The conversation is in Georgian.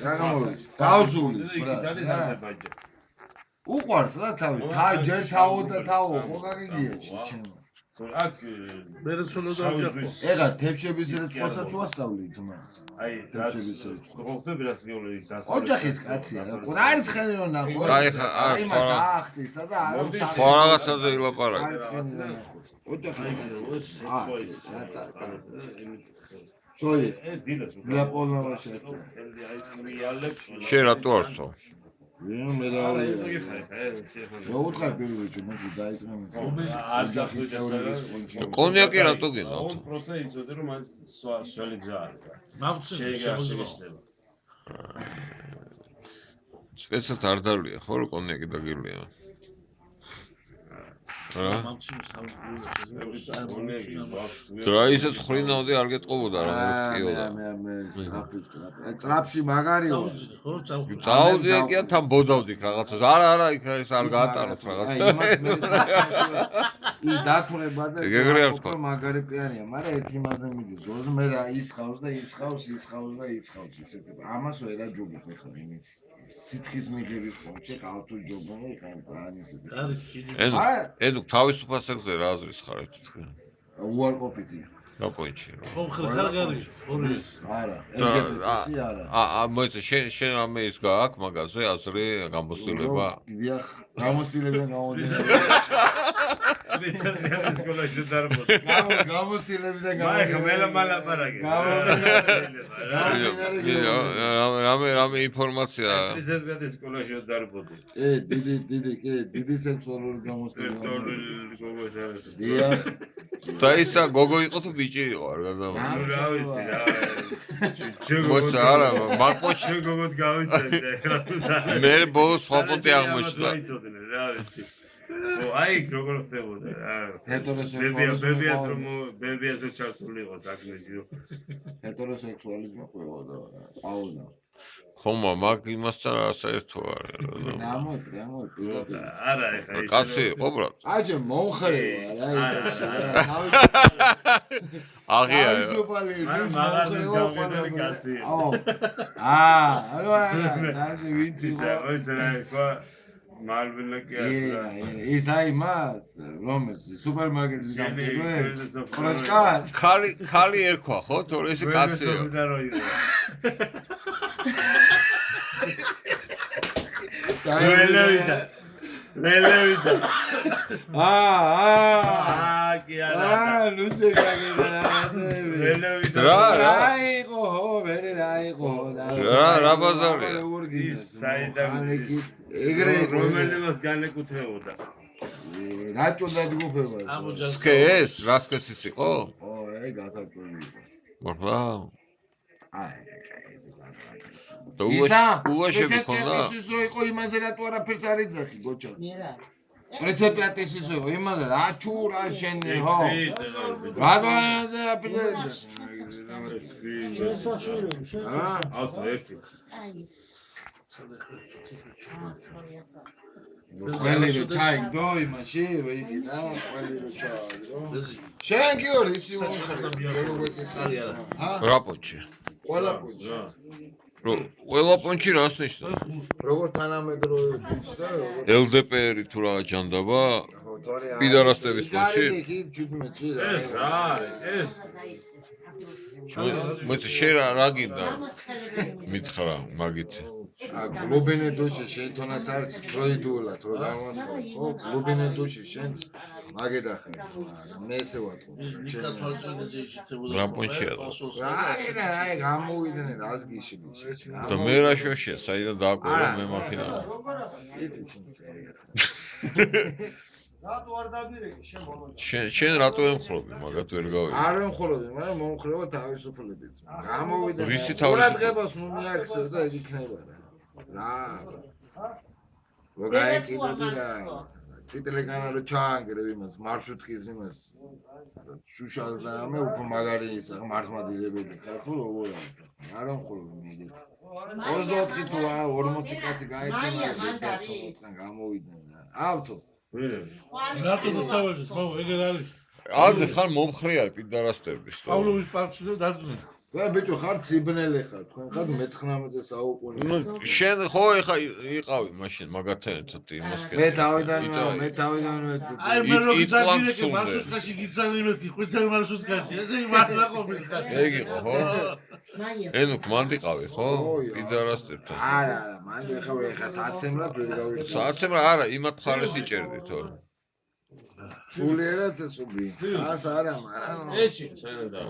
რა გამოვიდეს? დავსულის, ბრა. უყვარს რა თავის, ჯერ თავო და თავო, ხო გაგიგია ჩემო. აქ მე სულ დავჭახო. ეხა თებშების რიცხვასაც ვასწავლი ძმა. აი, თებშების რიცხვას. ხოხდები რას გეუბნები დასავლეთ. ოჯახის კაცია, არ ცხენი რომ ნახო. აი, ხა, აი მას ახტისა და არ სხვა რაღაცაზე ილაპარაკე. არ ცხენი რომ ნახო. ოჯახის კაცია. შოიეს. ეს დიდად ნაპოლეონმა შეესწა. შენ რატო არსო? ვინ მე რა რა უთხარ პირველში მოდი დაიწყე ოჯახის წევრების კონჩი. კონიაკი რატო გინდა? просто იცოდე რომ მას სველი გზა არის. მამცი შეიძლება. სპეციალად არ დავლია ხო რომ კონიაკი დაგილია. რა? მამცი რა ისე ხრინავდი არ გეტყობოდა რა მოკიოდა. მე სტრაფში მაგარიო. ხო წავ დავდი აკია თან ბოდავდი რაღაცა. არა იქ ეს არ გაატაროთ რაღაცა. იმას მე ი დათურება და გეგრიავს ხო? მაგარი პიანია, მაგრამ ერთ იმაზე მიდის. ზოგადად მე რა ისხავს და ისხავს ისეთი. ამას ვერა ჯობობ ხო იმის სითხის მიგების პონჩე გავთუ ჯობონი კანტანი ისეთი. ენუ თავისუფალ საგზე რა აზრის ხარ თქვენ? უარყოფითი. რა პონჩი? ხო ხარ გარი ორი არა, ეგეთი არა. მოიცა შენ რამე ის გააქვს მაგაზე აზრი გამოსtildeება? დიახ, გამოსtildeება გამოდიან. მეცადე სკოლაში დარბოდი. გამოსtildeებიდან მაიხა მელაპარაკე. რამე ინფორმაცია. მეცადე სკოლაში დარბოდი. დიდი სექსუალური გამოსtildeება. დიახ. და ისა გოგო იყო თუ ბიჭი იყო არ გადავა. რა ვიცი რა. მოიცა არა მაგპოჩი გოგოთ გავიწევდე. მე ბოლოს სხვა პონტი აღმოჩნდა. რა ვიცი. აი როგორ ხდებოდა ჰეტეროსექსუალიზმი ბებიას რო ჩართული იყო საქმეში ჰეტეროსექსუალიზმი ყוואდა ყავდა ხომა მაგ იმასთან რა საერთო არის არა ეხა ის კაცი იყო ბრატ აჯე მომხრევა რა აღია მაღაზიის გამგებელი კაცი არა დაჟე ვიცი ის რა იყო მალბინაკი ის აი მას რომელიც სუპერმარკეტში გამგებელი პროჭკას ხალი ერქვა ხო თორე ეს კაციო ლელევიდა კი არა ნუ შეგაგედა რა იყო ვერე რა იყო რა ბაზარია ის საიდან ეგრე რომელმას განეკუთვნებოდა რატო დაგუფება სკეს რასკესის იყო ო ეგ გასაკვირი იყო მორლა აი და უაშები ხონდა ის რო იყო იმაზე რატო არაფერს არ იძახი გოჩა პრეცედენტი ის იყო იმაზე რა ჩურა შენი ხო რაბანზე აპრეზენტი ავტო ერთი ყველი რო ჩაიგდო იმაში ვეიდი და ყველი რო ჩაიგდო შენ კი ორი ისი რა პონჩი ყველა პონჩი ყველა პონჩი რას ნიშნავს როგორ თანამედროვე და LDPR თუ რა ჯანდაბა პიდარასტების პონჩი ეს რა ეს მოიცა შენ რა გინდა მითხრა მაგით კლუბინე დუში შენ თონაც არც პროიდულად რო გამოსხო ხო კლუბინე დუში შენ მაგედახე მე ესე ვატყო რა პონჩია აი გამოვიდნენ რას გიშიბი და მე რა შოშია საიდან დააკვირა მე მაქინა იცი რატო არ დაგირეკი შენ ბოლოს შენ რატო ემხრობი მაგათ ვერ გავიგე არ ემხრობი მაგრამ მომხრევა თავისუფლებით გამოვიდნენ რისი თავისუფლება ყურადღებას ნუ მიაქცევ და ეგ იქნება რა როგორი კიდე და ტიტლეგანა რო ჩაანგრევ იმას მარშრუტკის იმას შუშას და მე უფრო მაგარი ისა მართლმადიდებელი ხარ თუ როგორ არის არ ემხრობი მიგეთ 24 თუ 40 კაცი გაიგებდა კაცთან გამოვიდნენ ავთო რატო დასტავებს მომ ეგერ არის აზე ხან მომხრე არის პიდარასტების. პავლოვის პარკში და დაძნე. და ბიჭო ხარ ციბნელი ხარ, თქვენ ხარ მე-19 საუკუნე. ნუ შენ ხო ეხა იყავი მაშინ მაგათთან ერთად იმასკენ. მე თავიდანვე აი მე რო გიწადირეკე მარშრუტკაში გიცანი მეთქი ხვითი მარშრუტკაში ესე მართლა ყოფილი. ეგ იყო ხო? ენუ მანდიყავი ხო? პიდარასტებთან. არა, მანდ ეხა საცემლად ვერ გავიქცე. სააცემრა არა, იმათ მხარეს იჭერდი თო. სულიერად სუბი. ას არა, მაგრამ ეჩი, შეიძლება.